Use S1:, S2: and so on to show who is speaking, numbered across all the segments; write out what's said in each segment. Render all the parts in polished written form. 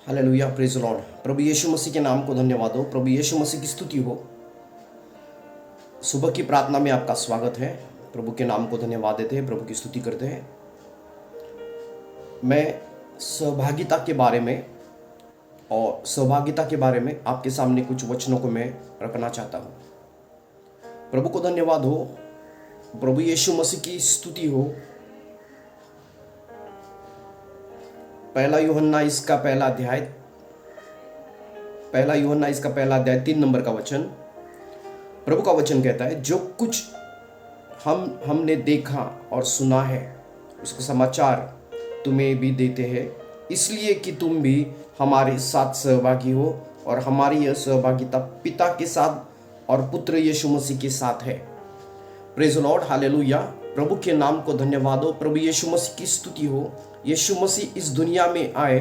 S1: Hallelujah, praise the lord. प्रभु यीशु मसीह के नाम को धन्यवाद हो। प्रभु यीशु मसीह की स्तुति हो। सुबह की प्रार्थना में आपका स्वागत है। प्रभु के नाम को धन्यवाद देते हैं, प्रभु की स्तुति करते हैं। मैं सहभागिता के बारे में आपके सामने कुछ वचनों को मैं रखना चाहता हूँ। प्रभु को धन्यवाद हो, प्रभु यीशु मसीह की स्तुति हो। पहला यूहन्ना इसका पहला अध्याय 3 नंबर का वचन। प्रभु का वचन कहता है, जो कुछ हमने देखा और सुना है उसका समाचार तुम्हें भी देते हैं, इसलिए कि तुम भी हमारे साथ सहभागी हो, और हमारी यह सहभागिता पिता के साथ और पुत्र यीशु मसीह के साथ है। Praise the lord, hallelujah. प्रभु के नाम को धन्यवाद हो, प्रभु यीशु मसीह की स्तुति हो। यीशु मसीह इस दुनिया में आए,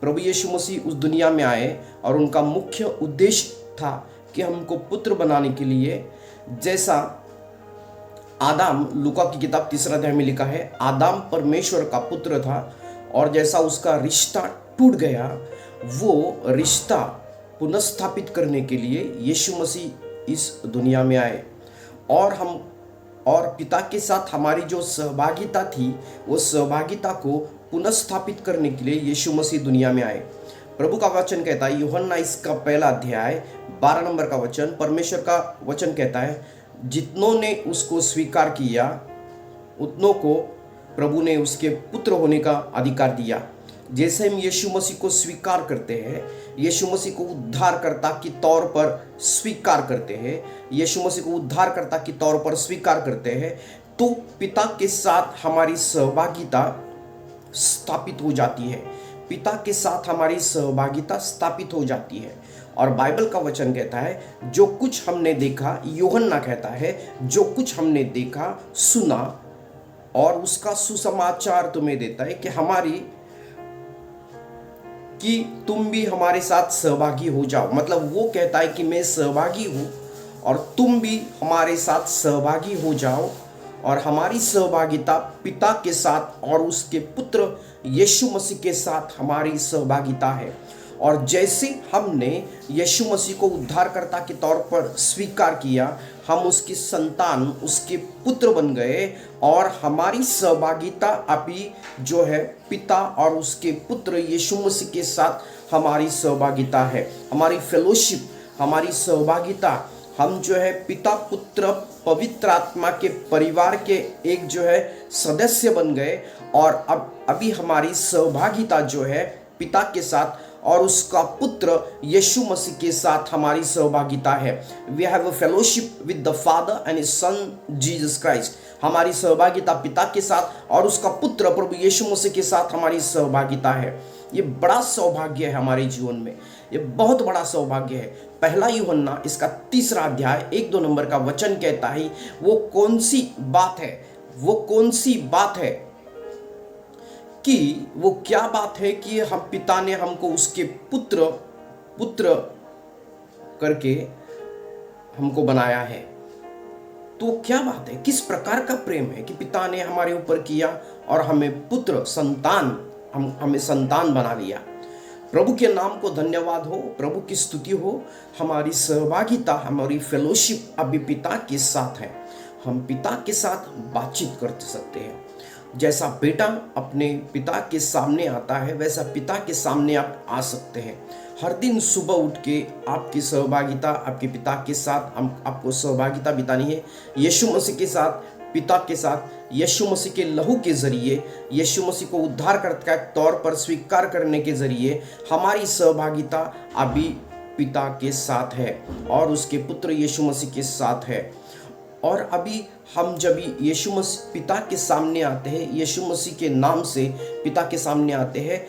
S1: प्रभु यीशु मसीह उस दुनिया में आए और उनका मुख्य उद्देश्य था कि हमको पुत्र बनाने के लिए, जैसा आदाम, लूका की किताब 3 अध्याय में लिखा है, आदाम परमेश्वर का पुत्र था और जैसा उसका रिश्ता टूट गया, वो रिश्ता पुनर्स्थापित करने के लिए यीशु मसीह इस दुनिया में आए और पिता के साथ हमारी जो सहभागिता थी, वो सहभागिता को पुनर्स्थापित करने के लिए यीशु मसीह दुनिया में आए। प्रभु का वचन कहता है, यूहन्ना इसका पहला अध्याय 12 नंबर का वचन, परमेश्वर का वचन कहता है, जितनों ने उसको स्वीकार किया उतनों को प्रभु ने उसके पुत्र होने का अधिकार दिया। जैसे हम यीशु मसीह को स्वीकार करते हैं, यीशु मसीह को उद्धारकर्ता के तौर पर स्वीकार करते हैं, यीशु मसीह को उद्धारकर्ता के तौर पर स्वीकार करते हैं, तो पिता के साथ हमारी सहभागिता स्थापित हो जाती है। पिता के साथ हमारी सहभागिता स्थापित हो जाती है। और बाइबल का वचन कहता है, जो कुछ हमने देखा, यूहन्ना कहता है, जो कुछ हमने देखा सुना, और उसका सुसमाचार तुम्हें देता है कि तुम भी हमारे साथ सहभागी हो जाओ। मतलब वो कहता है कि मैं सहभागी हूँ और तुम भी हमारे साथ सहभागी हो जाओ, और हमारी सहभागिता पिता के साथ और उसके पुत्र यीशु मसीह के साथ हमारी सहभागिता है। और जैसे हमने यीशु मसीह को उद्धारकर्ता के तौर पर स्वीकार किया, हम उसकी संतान, उसके पुत्र बन गए, और हमारी सहभागिता अभी जो है पिता और उसके पुत्र यीशु मसीह के साथ हमारी सहभागिता है। हमारी फेलोशिप, हमारी सहभागिता, हम जो है पिता, पुत्र, पवित्र आत्मा के परिवार के एक जो है सदस्य बन गए, और अभी हमारी सहभागिता जो है पिता के साथ और उसका पुत्र यीशु मसीह के साथ हमारी सहभागिता है। We have a fellowship with the Father and his Son Jesus Christ. हमारी सहभागिता पिता के साथ और उसका पुत्र प्रभु यीशु मसीह के साथ हमारी सहभागिता है। ये बड़ा सौभाग्य है हमारे जीवन में, ये बहुत बड़ा सौभाग्य है। पहला यूहन्ना इसका 3 अध्याय 1-2 नंबर का वचन कहता है, वो कौन सी बात है कि वो क्या बात है कि हम पिता ने हमको उसके पुत्र करके हमको बनाया है। तो क्या बात है, किस प्रकार का प्रेम है कि पिता ने हमारे ऊपर किया और हमें हमें संतान बना लिया। प्रभु के नाम को धन्यवाद हो, प्रभु की स्तुति हो। हमारी सहभागिता, हमारी फेलोशिप अभी पिता के साथ है। हम पिता के साथ बातचीत कर सकते हैं। जैसा बेटा अपने पिता के सामने आता है, वैसा पिता के सामने आप आ सकते हैं। हर दिन सुबह उठ के आपकी सहभागिता आपके पिता के साथ, आपको सहभागिता बितानी है यीशु मसीह के साथ, पिता के साथ। यीशु मसीह के लहू के जरिए, यीशु मसीह को उद्धारकर्ता के तौर पर स्वीकार करने के जरिए हमारी सहभागिता अभी पिता के साथ है और उसके पुत्र यीशु मसीह के साथ है। और अभी हम जब यीशु मसीह पिता के सामने आते हैं, यीशु मसीह के नाम से पिता के सामने आते हैं,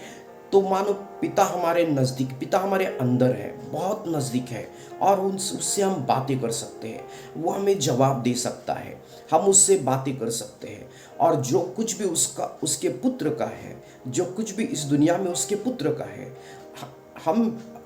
S1: तो मानो पिता हमारे नज़दीक, पिता हमारे अंदर है, बहुत नज़दीक है, और उससे हम बातें कर सकते हैं। वो हमें जवाब दे सकता है, हम उससे बातें कर सकते हैं। और जो कुछ भी उसके पुत्र का है, जो कुछ भी इस दुनिया में उसके पुत्र का है,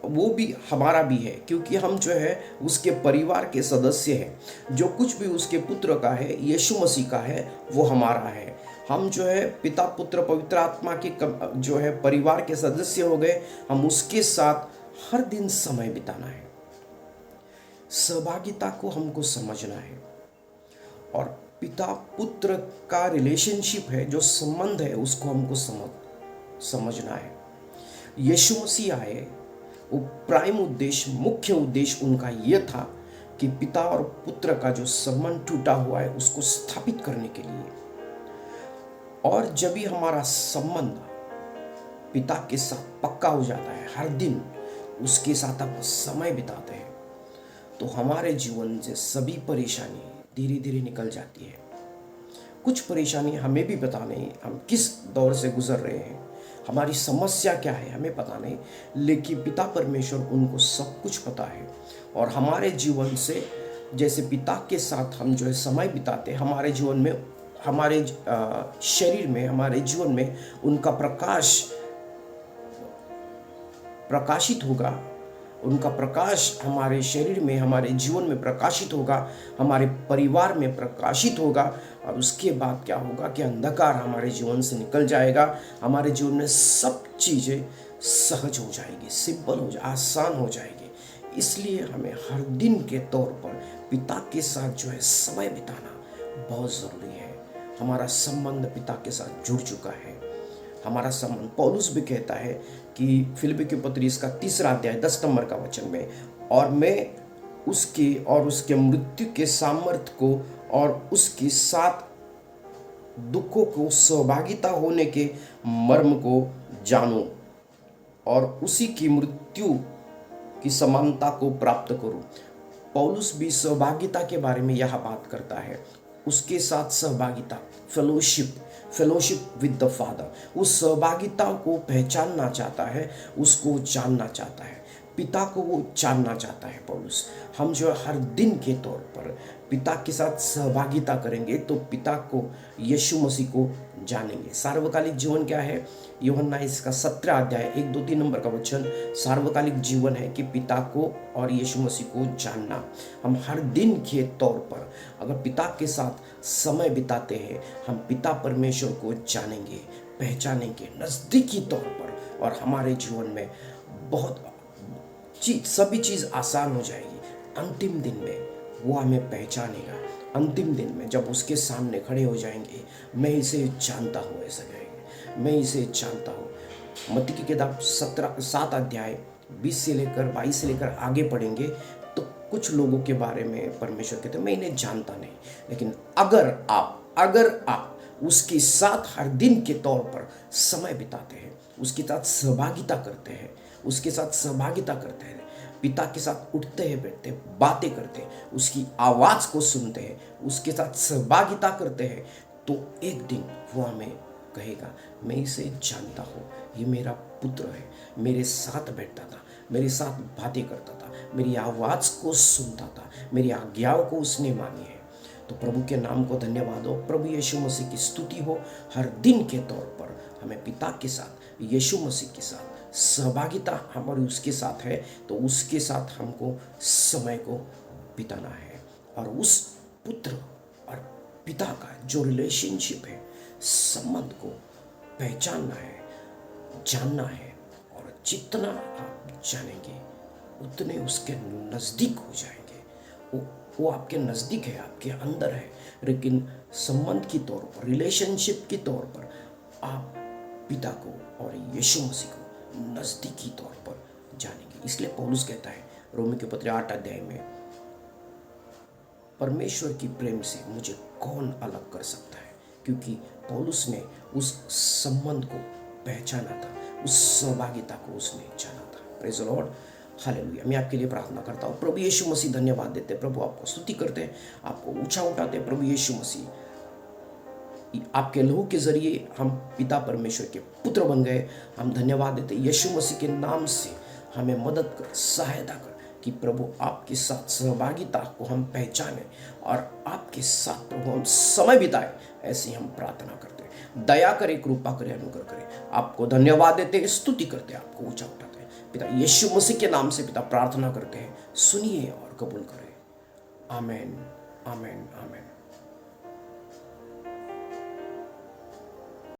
S1: वो भी हमारा भी है, क्योंकि हम जो है उसके परिवार के सदस्य हैं। जो कुछ भी उसके पुत्र का है, यीशु मसीह का है, वो हमारा है। हम जो है पिता पुत्र पवित्र आत्मा के जो है परिवार के सदस्य हो गए। हम उसके साथ हर दिन समय बिताना है। सहभागिता को हमको समझना है और पिता पुत्र का रिलेशनशिप है, जो संबंध है, उसको हमको समझना है। यीशु मसीह आए, वो प्राइम उद्देश्य, मुख्य उद्देश्य उनका यह था कि पिता और पुत्र का जो संबंध टूटा हुआ है उसको स्थापित करने के लिए। और जब भी हमारा संबंध पिता के साथ पक्का हो जाता है, हर दिन उसके साथ हम समय बिताते हैं, तो हमारे जीवन से सभी परेशानी धीरे धीरे निकल जाती है। कुछ परेशानी हमें भी पता नहीं हम किस दौर से गुजर रहे हैं, हमारी समस्या क्या है हमें पता नहीं, लेकिन पिता परमेश्वर उनको सब कुछ पता है। और हमारे जीवन से जैसे पिता के साथ हम जो है समय बिताते, हमारे जीवन में, हमारे शरीर में, हमारे जीवन में उनका प्रकाश प्रकाशित होगा। उनका प्रकाश हमारे शरीर में, हमारे जीवन में प्रकाशित होगा, हमारे परिवार में प्रकाशित होगा। और उसके बाद क्या होगा कि अंधकार हमारे जीवन से निकल जाएगा। हमारे जीवन में सब चीज़ें सहज हो जाएगी, सिंपल हो जाए, आसान हो जाएगी। इसलिए हमें हर दिन के तौर पर पिता के साथ जो है समय बिताना बहुत ज़रूरी है। हमारा संबंध पिता के साथ जुड़ चुका है। हमारा संबंध, पौलुस भी कहता है कि फिलिप्पी की पत्री इसका 3 अध्याय 10 नंबर का वचन में, और मैं उसके मृत्यु के सामर्थ्य को और उसके साथ दुखों को सहभागिता होने के मर्म को जानूं और उसी की मृत्यु की समानता को प्राप्त करूं। पौलुस भी सहभागिता के बारे में यह बात करता है। उसके साथ सहभागिता, फेलोशिप विद द फादर, उस सहभागिता को पहचानना चाहता है, उसको जानना चाहता है, पिता को वो जानना चाहता है पौलुस। हम जो हर दिन के तौर पर पिता के साथ सहभागिता करेंगे तो पिता को, यीशु मसीह को जानेंगे। सार्वकालिक जीवन क्या है? यूहन्ना इसका 17 अध्याय 1, 2, 3 नंबर का वचन सार्वकालिक जीवन है कि पिता को और यीशु मसीह को जानना। हम हर दिन के तौर पर अगर पिता के साथ समय बिताते हैं, हम पिता परमेश्वर को जानेंगे, पहचानेंगे नज़दीकी तौर पर, और हमारे जीवन में बहुत सभी चीज़ आसान हो जाएगी। अंतिम दिन में वो हमें पहचानेगा। अंतिम दिन में जब उसके सामने खड़े हो जाएंगे, मैं इसे जानता हूँ, ऐसा कहेंगे, मैं इसे जानता हूँ। मत्ती की किताब 7 अध्याय 20 से लेकर 22 से लेकर आगे पढ़ेंगे तो कुछ लोगों के बारे में परमेश्वर कहते हैं मैं इन्हें जानता नहीं। लेकिन अगर आप उसके साथ हर दिन के तौर पर समय बिताते हैं, उसके साथ सहभागिता करते हैं, पिता के साथ उठते हैं, बैठते हैं, बातें करते हैं, उसकी आवाज़ को सुनते हैं, उसके साथ सहभागिता करते हैं, तो एक दिन वो हमें कहेगा मैं इसे जानता हूँ, ये मेरा पुत्र है, मेरे साथ बैठता था, मेरे साथ बातें करता था, मेरी आवाज़ को सुनता था, मेरी आज्ञाओं को उसने मानी है। तो प्रभु के नाम को धन्यवाद हो, प्रभु यीशु मसीह की स्तुति हो। हर दिन के तौर पर हमें पिता के साथ, यीशु मसीह के साथ सहभागिता हमारी उसके साथ है, तो उसके साथ हमको समय को बिताना है और उस पुत्र और पिता का जो रिलेशनशिप है, संबंध को पहचानना है, जानना है। और जितना आप जानेंगे उतने उसके नज़दीक हो जाएंगे। वो आपके नज़दीक है, आपके अंदर है, लेकिन संबंध की तौर पर, रिलेशनशिप के तौर पर आप पिता को और यीशु मसीह को नज़दीकी तौर पर जानेंगे। इसलिए पौलुस कहता है रोमी के पत्र 8 अध्याय में, परमेश्वर की प्रेम से मुझे कौन अलग कर सकता है? क्योंकि पौलुस ने उस संबंध को पहचाना था, उस सहभागिता को उसने जाना था। Praise the lord, hallelujah. मैं आपके लिए प्रार्थना करता हूँ। प्रभु यीशु मसीह धन्यवाद देते, प्रभु आपको स्तुति करते हैं, आपको ऊंचा उठाते। प्रभु यीशु मसीह, आपके लहू के जरिए हम पिता परमेश्वर के पुत्र बन गए। हम धन्यवाद देते यीशु मसीह के नाम से। हमें मदद कर, सहायता कर कि प्रभु आपके साथ सहभागिता को हम पहचाने और आपके साथ प्रभु हम समय बिताए। ऐसी हम प्रार्थना करते हैं। दया करे, कृपा करे, अनुग्रह करे। आपको धन्यवाद देते, स्तुति करते, आपको ऊंचा उठाते हैं। पिता यीशु मसीह के नाम से पिता प्रार्थना करते हैं, सुनिए और कबूल करें। आमीन, आमीन, आमीन।